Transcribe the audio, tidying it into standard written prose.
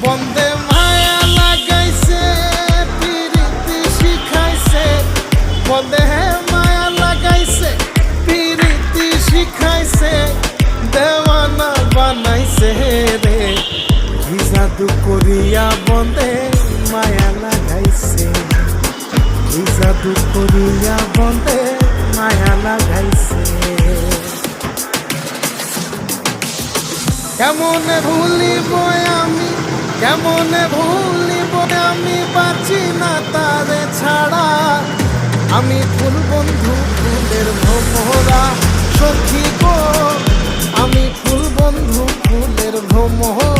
বন্দে মায়া লাগাইছে পিরিতি শিখাইছে, বন্দে মায়া লাগাইছে পিরিতি শিখাইছে, দেওয়ানা বানাইছে রে। কি জাদু করিয়া বন্দে মায়া লাগাইছে, কি জাদু করিয়া বন্দে মায়া লাগাইছে। কেমনে ভুলিব আমি, কেমনে ভুলিব আমি, বাঁচি না তারে ছাড়া। আমি ফুল বন্ধু ফুলের ভ্রমরা সখী গো, আমি ফুল বন্ধু ফুলের ভ্রমরা।